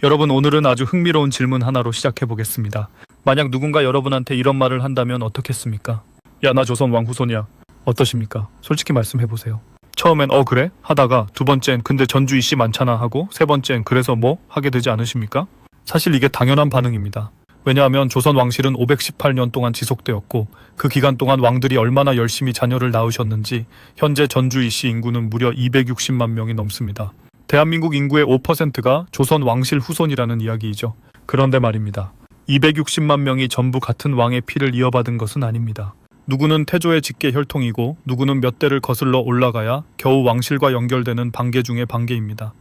여러분, 오늘은 아주 흥미로운 질문 하나로 시작해 보겠습니다. 만약 누군가 여러분한테 이런 말을 한다면 어떻겠습니까? 야, 나 조선 왕 후손이야. 어떠십니까? 솔직히 말씀해 보세요. 처음엔 그래? 하다가 두 번째는 근데 전주 이씨 많잖아 하고 세 번째는 그래서 뭐? 하게 되지 않으십니까? 사실 이게 당연한 반응입니다. 왜냐하면 조선 왕실은 518년 동안 지속되었고 그 기간 동안 왕들이 얼마나 열심히 자녀를 낳으셨는지 현재 전주 이씨 인구는 무려 260만 명이 넘습니다. 대한민국 인구의 5%가 조선 왕실 후손이라는 이야기이죠. 그런데 말입니다. 260만 명이 전부 같은 왕의 피를 이어받은 것은 아닙니다. 누구는 태조의 직계 혈통이고 누구는 몇 대를 거슬러 올라가야 겨우 왕실과 연결되는 반계 중의 반계입니다.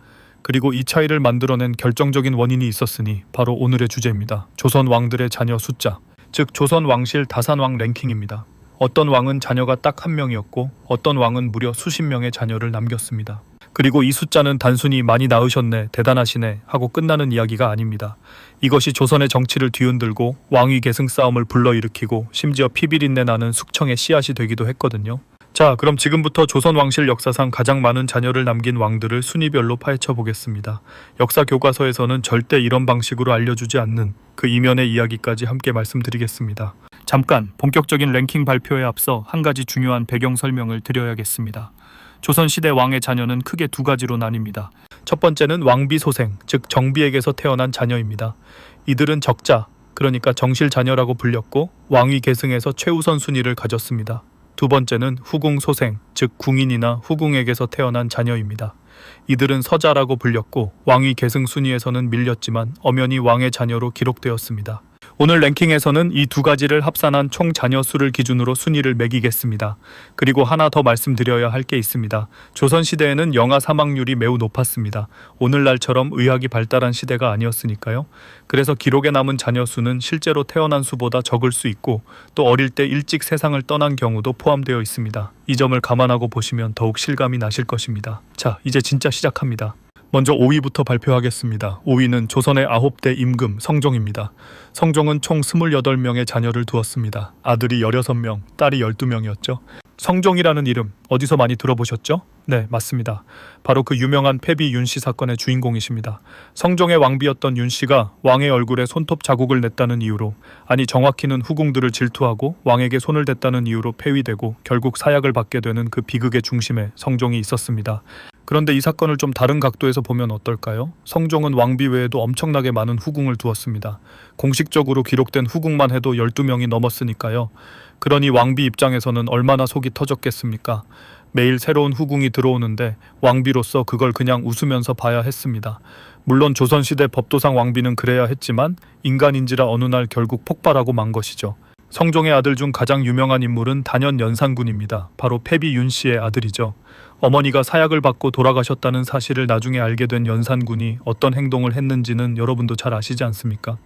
그리고 이 차이를 만들어낸 결정적인 원인이 있었으니 바로 오늘의 주제입니다. 조선 왕들의 자녀 숫자, 즉 조선 왕실 다산왕 랭킹입니다. 어떤 왕은 자녀가 딱 한 명이었고 어떤 왕은 무려 수십 명의 자녀를 남겼습니다. 그리고 이 숫자는 단순히 많이 낳으셨네, 대단하시네 하고 끝나는 이야기가 아닙니다. 이것이 조선의 정치를 뒤흔들고 왕위 계승 싸움을 불러일으키고 심지어 피비린내 나는 숙청의 씨앗이 되기도 했거든요. 자, 그럼 지금부터 조선 왕실 역사상 가장 많은 자녀를 남긴 왕들을 순위별로 파헤쳐 보겠습니다. 역사 교과서에서는 절대 이런 방식으로 알려주지 않는 그 이면의 이야기까지 함께 말씀드리겠습니다. 잠깐 본격적인 랭킹 발표에 앞서 한 가지 중요한 배경 설명을 드려야겠습니다. 조선시대 왕의 자녀는 크게 두 가지로 나뉩니다. 첫 번째는 왕비 소생, 즉 정비에게서 태어난 자녀입니다. 이들은 적자, 그러니까 정실 자녀라고 불렸고 왕위 계승에서 최우선 순위를 가졌습니다. 두 번째는 후궁 소생, 즉 궁인이나 후궁에게서 태어난 자녀입니다. 이들은 서자라고 불렸고 왕위 계승 순위에서는 밀렸지만 엄연히 왕의 자녀로 기록되었습니다. 오늘 랭킹에서는 이 두 가지를 합산한 총 자녀 수를 기준으로 순위를 매기겠습니다. 그리고 하나 더 말씀드려야 할 게 있습니다. 조선시대에는 영아 사망률이 매우 높았습니다. 오늘날처럼 의학이 발달한 시대가 아니었으니까요. 그래서 기록에 남은 자녀 수는 실제로 태어난 수보다 적을 수 있고 또 어릴 때 일찍 세상을 떠난 경우도 포함되어 있습니다. 이 점을 감안하고 보시면 더욱 실감이 나실 것입니다. 자, 이제 진짜 시작합니다. 먼저 5위부터 발표하겠습니다. 5위는 조선의 9대 임금 성종입니다. 성종은 총 28명의 자녀를 두었습니다. 아들이 16명, 딸이 12명이었죠. 성종이라는 이름 어디서 많이 들어보셨죠? 네, 맞습니다. 바로 그 유명한 패비 윤씨 사건의 주인공이십니다. 성종의 왕비였던 윤씨가 왕의 얼굴에 손톱 자국을 냈다는 이유로, 아니 정확히는 후궁들을 질투하고 왕에게 손을 댔다는 이유로 폐위되고 결국 사약을 받게 되는 그 비극의 중심에 성종이 있었습니다. 그런데 이 사건을 좀 다른 각도에서 보면 어떨까요? 성종은 왕비 외에도 엄청나게 많은 후궁을 두었습니다. 공식적으로 기록된 후궁만 해도 12명이 넘었으니까요. 그러니 왕비 입장에서는 얼마나 속이 터졌겠습니까? 매일 새로운 후궁이 들어오는데 왕비로서 그걸 그냥 웃으면서 봐야 했습니다. 물론 조선시대 법도상 왕비는 그래야 했지만 인간인지라 어느 날 결국 폭발하고 만 것이죠. 성종의 아들 중 가장 유명한 인물은 단연 연산군입니다. 바로 패비 윤씨의 아들이죠. 어머니가 사약을 받고 돌아가셨다는 사실을 나중에 알게 된 연산군이 어떤 행동을 했는지는 여러분도 잘 아시지 않습니까?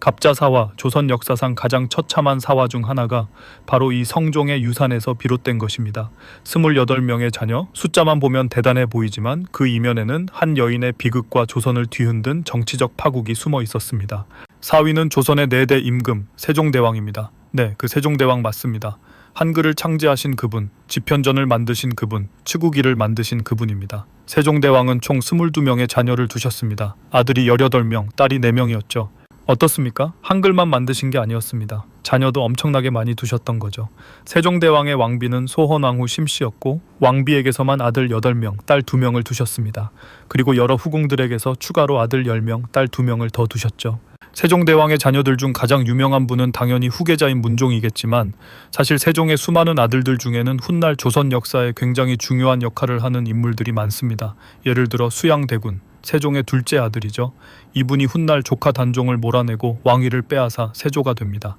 갑자사화, 조선 역사상 가장 처참한 사화 중 하나가 바로 이 성종의 유산에서 비롯된 것입니다. 28명의 자녀, 숫자만 보면 대단해 보이지만 그 이면에는 한 여인의 비극과 조선을 뒤흔든 정치적 파국이 숨어 있었습니다. 4위는 조선의 4대 임금, 세종대왕입니다. 네, 그 세종대왕 맞습니다. 한글을 창제하신 그분, 지편전을 만드신 그분, 치국이를 만드신 그분입니다. 세종대왕은 총 22명의 자녀를 두셨습니다. 아들이 18명, 딸이 4명이었죠. 어떻습니까? 한글만 만드신 게 아니었습니다. 자녀도 엄청나게 많이 두셨던 거죠. 세종대왕의 왕비는 소헌왕후 심씨였고 왕비에게서만 아들 8명, 딸 2명을 두셨습니다. 그리고 여러 후궁들에게서 추가로 아들 10명, 딸 2명을 더 두셨죠. 세종대왕의 자녀들 중 가장 유명한 분은 당연히 후계자인 문종이겠지만 사실 세종의 수많은 아들들 중에는 훗날 조선 역사에 굉장히 중요한 역할을 하는 인물들이 많습니다. 예를 들어 수양대군, 세종의 둘째 아들이죠. 이분이 훗날 조카 단종을 몰아내고 왕위를 빼앗아 세조가 됩니다.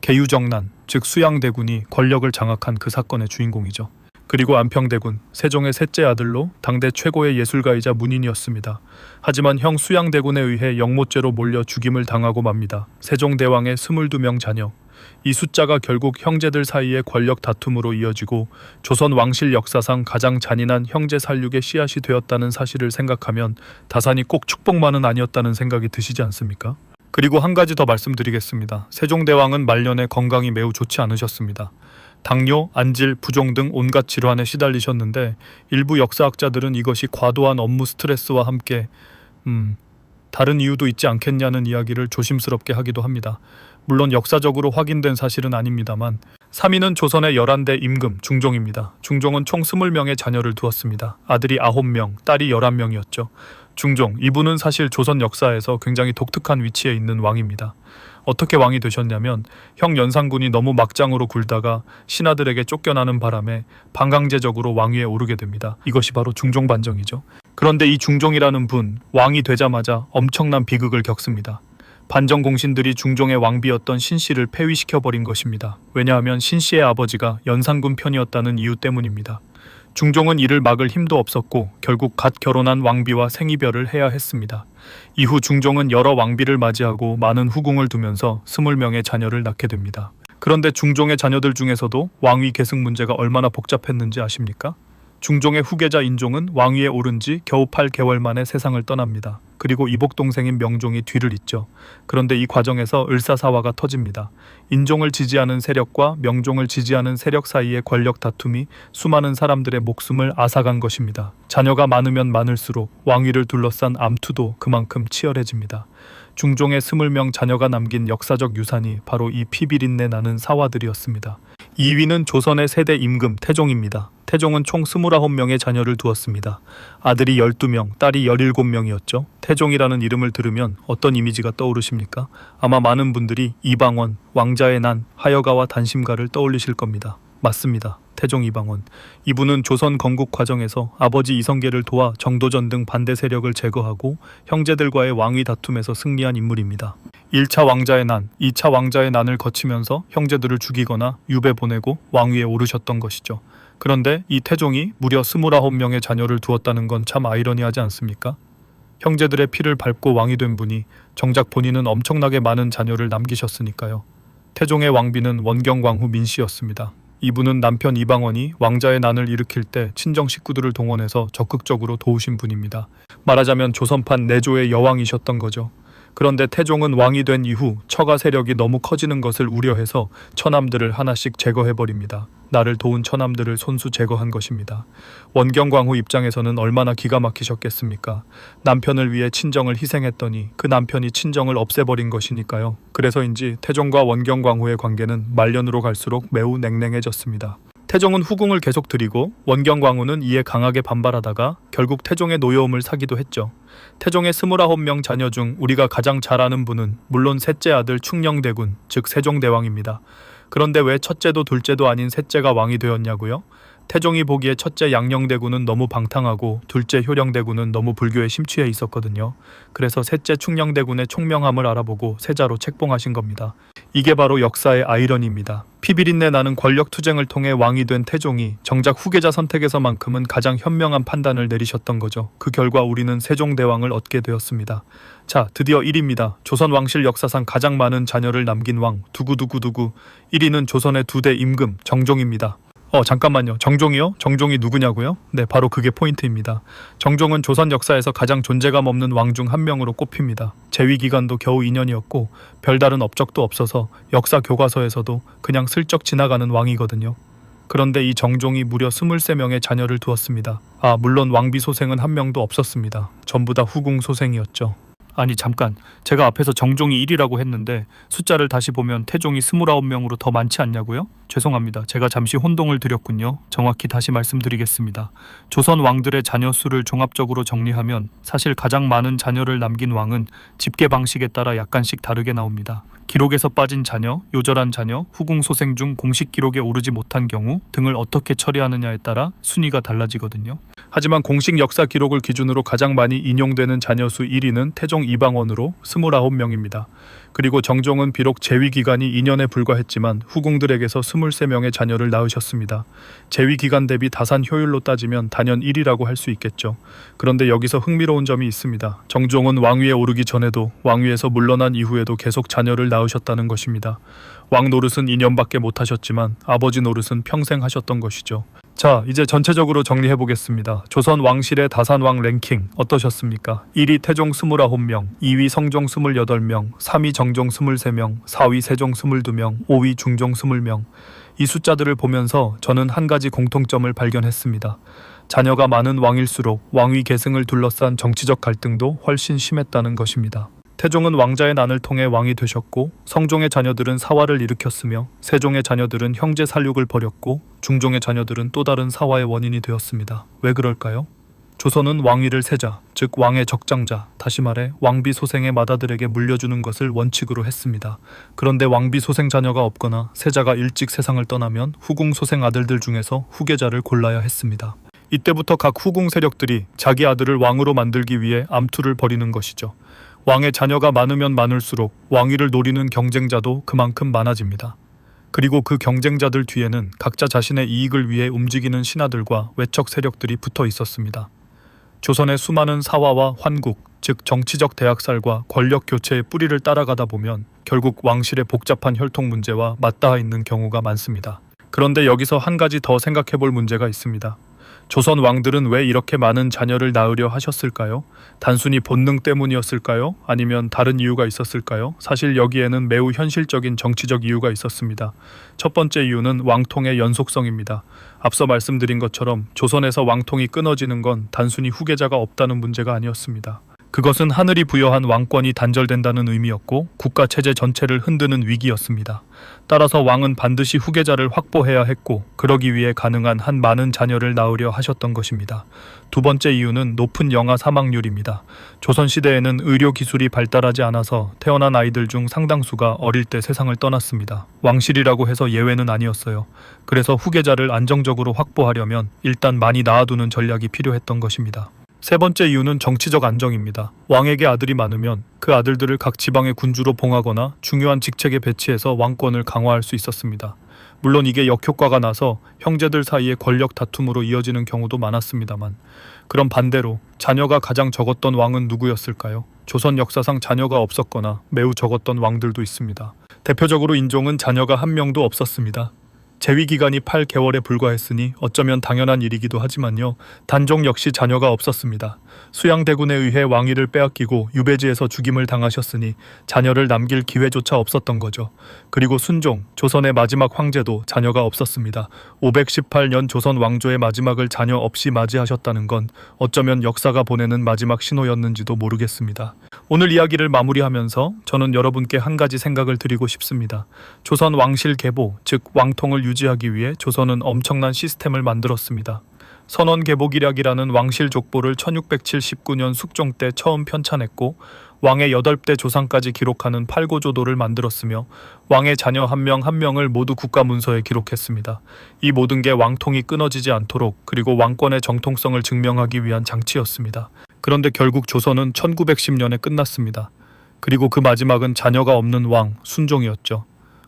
계유정난, 즉 수양대군이 권력을 장악한 그 사건의 주인공이죠. 그리고 안평대군, 세종의 셋째 아들로 당대 최고의 예술가이자 문인이었습니다. 하지만 형 수양대군에 의해 영모죄로 몰려 죽임을 당하고 맙니다. 세종대왕의 22명 자녀. 이 숫자가 결국 형제들 사이의 권력 다툼으로 이어지고 조선 왕실 역사상 가장 잔인한 형제 살육의 씨앗이 되었다는 사실을 생각하면 다산이 꼭 축복만은 아니었다는 생각이 드시지 않습니까? 그리고 한 가지 더 말씀드리겠습니다. 세종대왕은 말년에 건강이 매우 좋지 않으셨습니다. 당뇨, 안질, 부종 등 온갖 질환에 시달리셨는데 일부 역사학자들은 이것이 과도한 업무 스트레스와 함께 다른 이유도 있지 않겠냐는 이야기를 조심스럽게 하기도 합니다. 물론 역사적으로 확인된 사실은 아닙니다만 3위는 조선의 11대 임금 중종입니다. 중종은 총 20명의 자녀를 두었습니다. 아들이 9명, 딸이 11명이었죠. 중종, 이분은 사실 조선 역사에서 굉장히 독특한 위치에 있는 왕입니다. 어떻게 왕이 되셨냐면 형 연산군이 너무 막장으로 굴다가 신하들에게 쫓겨나는 바람에 반강제적으로 왕위에 오르게 됩니다. 이것이 바로 중종 반정이죠. 그런데 이 중종이라는 분, 왕이 되자마자 엄청난 비극을 겪습니다. 반정 공신들이 중종의 왕비였던 신씨를 폐위시켜버린 것입니다. 왜냐하면 신씨의 아버지가 연산군 편이었다는 이유 때문입니다. 중종은 이를 막을 힘도 없었고 결국 갓 결혼한 왕비와 생이별을 해야 했습니다. 이후 중종은 여러 왕비를 맞이하고 많은 후궁을 두면서 20명의 자녀를 낳게 됩니다. 그런데 중종의 자녀들 중에서도 왕위 계승 문제가 얼마나 복잡했는지 아십니까? 중종의 후계자 인종은 왕위에 오른 지 겨우 8개월 만에 세상을 떠납니다. 그리고 이복 동생인 명종이 뒤를 잇죠. 그런데 이 과정에서 을사사화가 터집니다. 인종을 지지하는 세력과 명종을 지지하는 세력 사이의 권력 다툼이 수많은 사람들의 목숨을 앗아간 것입니다. 자녀가 많으면 많을수록 왕위를 둘러싼 암투도 그만큼 치열해집니다. 중종의 20명 자녀가 남긴 역사적 유산이 바로 이 피비린내 나는 사화들이었습니다. 2위는 조선의 세대 임금 태종입니다. 태종은 총 29명의 자녀를 두었습니다. 아들이 12명, 딸이 17명이었죠. 태종이라는 이름을 들으면 어떤 이미지가 떠오르십니까? 아마 많은 분들이 이방원, 왕자의 난, 하여가와 단심가를 떠올리실 겁니다. 맞습니다. 태종 이방원. 이분은 조선 건국 과정에서 아버지 이성계를 도와 정도전 등 반대 세력을 제거하고 형제들과의 왕위 다툼에서 승리한 인물입니다. 1차 왕자의 난, 2차 왕자의 난을 거치면서 형제들을 죽이거나 유배 보내고 왕위에 오르셨던 것이죠. 그런데 이 태종이 무려 29명의 자녀를 두었다는 건 참 아이러니하지 않습니까? 형제들의 피를 밟고 왕이 된 분이 정작 본인은 엄청나게 많은 자녀를 남기셨으니까요. 태종의 왕비는 원경광후 민씨였습니다. 이분은 남편 이방원이 왕자의 난을 일으킬 때 친정 식구들을 동원해서 적극적으로 도우신 분입니다. 말하자면 조선판 내조의 여왕이셨던 거죠. 그런데 태종은 왕이 된 이후 처가 세력이 너무 커지는 것을 우려해서 처남들을 하나씩 제거해버립니다. 나를 도운 처남들을 손수 제거한 것입니다. 원경광후 입장에서는 얼마나 기가 막히셨겠습니까? 남편을 위해 친정을 희생했더니 그 남편이 친정을 없애버린 것이니까요. 그래서인지 태종과 원경광후의 관계는 말년으로 갈수록 매우 냉랭해졌습니다. 태종은 후궁을 계속 들이고 원경광후는 이에 강하게 반발하다가 결국 태종의 노여움을 사기도 했죠. 태종의 29명 자녀 중 우리가 가장 잘 아는 분은 물론 셋째 아들 충녕대군, 즉 세종대왕입니다. 그런데 왜 첫째도 둘째도 아닌 셋째가 왕이 되었냐고요? 태종이 보기에 첫째 양녕대군은 너무 방탕하고 둘째 효령대군은 너무 불교에 심취해 있었거든요. 그래서 셋째 충녕대군의 총명함을 알아보고 세자로 책봉하신 겁니다. 이게 바로 역사의 아이러니입니다. 피비린내 나는 권력 투쟁을 통해 왕이 된 태종이 정작 후계자 선택에서만큼은 가장 현명한 판단을 내리셨던 거죠. 그 결과 우리는 세종대왕을 얻게 되었습니다. 자, 드디어 1위입니다. 조선 왕실 역사상 가장 많은 자녀를 남긴 왕 두구두구두구. 1위는 조선의 2대 임금 정종입니다. 잠깐만요. 정종이요? 정종이 누구냐고요? 네, 바로 그게 포인트입니다. 정종은 조선 역사에서 가장 존재감 없는 왕 중 한 명으로 꼽힙니다. 재위 기간도 겨우 2년이었고 별다른 업적도 없어서 역사 교과서에서도 그냥 슬쩍 지나가는 왕이거든요. 그런데 이 정종이 무려 23명의 자녀를 두었습니다. 물론 왕비 소생은 한 명도 없었습니다. 전부 다 후궁 소생이었죠. 아니 잠깐, 제가 앞에서 정종이 1위라고 했는데 숫자를 다시 보면 태종이 29명으로 더 많지 않냐고요? 죄송합니다. 제가 잠시 혼동을 드렸군요. 정확히 다시 말씀드리겠습니다. 조선 왕들의 자녀 수를 종합적으로 정리하면 사실 가장 많은 자녀를 남긴 왕은 집계 방식에 따라 약간씩 다르게 나옵니다. 기록에서 빠진 자녀, 요절한 자녀, 후궁 소생 중 공식 기록에 오르지 못한 경우 등을 어떻게 처리하느냐에 따라 순위가 달라지거든요. 하지만 공식 역사 기록을 기준으로 가장 많이 인용되는 자녀 수 1위는 태종 이방원으로 29명입니다. 그리고 정종은 비록 재위 기간이 2년에 불과했지만 후궁들에게서 23명의 자녀를 낳으셨습니다. 재위 기간 대비 다산 효율로 따지면 단연 1위라고 할 수 있겠죠. 그런데 여기서 흥미로운 점이 있습니다. 정종은 왕위에 오르기 전에도 왕위에서 물러난 이후에도 계속 자녀를 낳으셨다는 것입니다. 왕 노릇은 2년밖에 못하셨지만 아버지 노릇은 평생 하셨던 것이죠. 자, 이제 전체적으로 정리해보겠습니다. 조선 왕실의 다산왕 랭킹 어떠셨습니까? 1위 태종 29명, 2위 성종 28명, 3위 정종 23명, 4위 세종 22명, 5위 중종 20명. 이 숫자들을 보면서 저는 한 가지 공통점을 발견했습니다. 자녀가 많은 왕일수록 왕위 계승을 둘러싼 정치적 갈등도 훨씬 심했다는 것입니다. 태종은 왕자의 난을 통해 왕이 되셨고 성종의 자녀들은 사화를 일으켰으며 세종의 자녀들은 형제 살육을 벌였고 중종의 자녀들은 또 다른 사화의 원인이 되었습니다. 왜 그럴까요? 조선은 왕위를 세자, 즉 왕의 적장자, 다시 말해 왕비 소생의 맏아들에게 물려주는 것을 원칙으로 했습니다. 그런데 왕비 소생 자녀가 없거나 세자가 일찍 세상을 떠나면 후궁 소생 아들들 중에서 후계자를 골라야 했습니다. 이때부터 각 후궁 세력들이 자기 아들을 왕으로 만들기 위해 암투를 벌이는 것이죠. 왕의 자녀가 많으면 많을수록 왕위를 노리는 경쟁자도 그만큼 많아집니다. 그리고 그 경쟁자들 뒤에는 각자 자신의 이익을 위해 움직이는 신하들과 외척 세력들이 붙어 있었습니다. 조선의 수많은 사화와 환국, 즉 정치적 대학살과 권력 교체의 뿌리를 따라가다 보면 결국 왕실의 복잡한 혈통 문제와 맞닿아 있는 경우가 많습니다. 그런데 여기서 한 가지 더 생각해 볼 문제가 있습니다. 조선 왕들은 왜 이렇게 많은 자녀를 낳으려 하셨을까요? 단순히 본능 때문이었을까요? 아니면 다른 이유가 있었을까요? 사실 여기에는 매우 현실적인 정치적 이유가 있었습니다. 첫 번째 이유는 왕통의 연속성입니다. 앞서 말씀드린 것처럼 조선에서 왕통이 끊어지는 건 단순히 후계자가 없다는 문제가 아니었습니다. 그것은 하늘이 부여한 왕권이 단절된다는 의미였고 국가 체제 전체를 흔드는 위기였습니다. 따라서 왕은 반드시 후계자를 확보해야 했고 그러기 위해 가능한 한 많은 자녀를 낳으려 하셨던 것입니다. 두 번째 이유는 높은 영아 사망률입니다. 조선시대에는 의료기술이 발달하지 않아서 태어난 아이들 중 상당수가 어릴 때 세상을 떠났습니다. 왕실이라고 해서 예외는 아니었어요. 그래서 후계자를 안정적으로 확보하려면 일단 많이 낳아두는 전략이 필요했던 것입니다. 세 번째 이유는 정치적 안정입니다. 왕에게 아들이 많으면 그 아들들을 각 지방의 군주로 봉하거나 중요한 직책에 배치해서 왕권을 강화할 수 있었습니다. 물론 이게 역효과가 나서 형제들 사이의 권력 다툼으로 이어지는 경우도 많았습니다만, 그럼 반대로 자녀가 가장 적었던 왕은 누구였을까요? 조선 역사상 자녀가 없었거나 매우 적었던 왕들도 있습니다. 대표적으로 인종은 자녀가 한 명도 없었습니다. 재위 기간이 8개월에 불과했으니 어쩌면 당연한 일이기도 하지만요. 단종 역시 자녀가 없었습니다. 수양대군에 의해 왕위를 빼앗기고 유배지에서 죽임을 당하셨으니 자녀를 남길 기회조차 없었던 거죠. 그리고 순종, 조선의 마지막 황제도 자녀가 없었습니다. 518년 조선 왕조의 마지막을 자녀 없이 맞이하셨다는 건 어쩌면 역사가 보내는 마지막 신호였는지도 모르겠습니다. 오늘 이야기를 마무리하면서 저는 여러분께 한 가지 생각을 드리고 싶습니다. 조선 왕실 계보, 즉 왕통을 유지하기 위해 조선은 엄청난 시스템을 만들었습니다. 선원계보기략이라는 왕실 족보를 1679년 숙종 때 처음 편찬했고 왕의 8대 조상까지 기록하는 팔고조도를 만들었으며 왕의 자녀 한 명 한 명을 모두 국가문서에 기록했습니다. 이 모든 게 왕통이 끊어지지 않도록 그리고 왕권의 정통성을 증명하기 위한 장치였습니다. 그런데 결국 조선은 1910년에 끝났습니다. 그리고 그 마지막은 자녀가 없는 왕, 순종이었죠.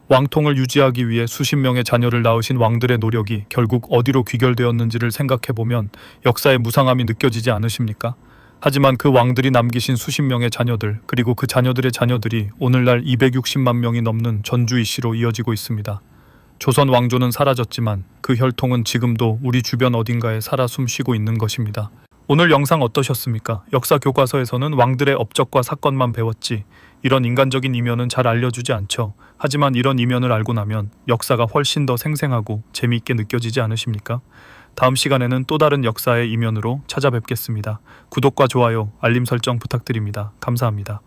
왕통을 유지하기 위해 수십 명의 자녀를 낳으신 왕들의 노력이 결국 어디로 귀결되었는지를 생각해보면 역사의 무상함이 느껴지지 않으십니까? 하지만 그 왕들이 남기신 수십 명의 자녀들, 그리고 그 자녀들의 자녀들이 오늘날 260만 명이 넘는 전주 이씨로 이어지고 있습니다. 조선 왕조는 사라졌지만 그 혈통은 지금도 우리 주변 어딘가에 살아 숨쉬고 있는 것입니다. 오늘 영상 어떠셨습니까? 역사 교과서에서는 왕들의 업적과 사건만 배웠지 이런 인간적인 이면은 잘 알려주지 않죠. 하지만 이런 이면을 알고 나면 역사가 훨씬 더 생생하고 재미있게 느껴지지 않으십니까? 다음 시간에는 또 다른 역사의 이면으로 찾아뵙겠습니다. 구독과 좋아요, 알림 설정 부탁드립니다. 감사합니다.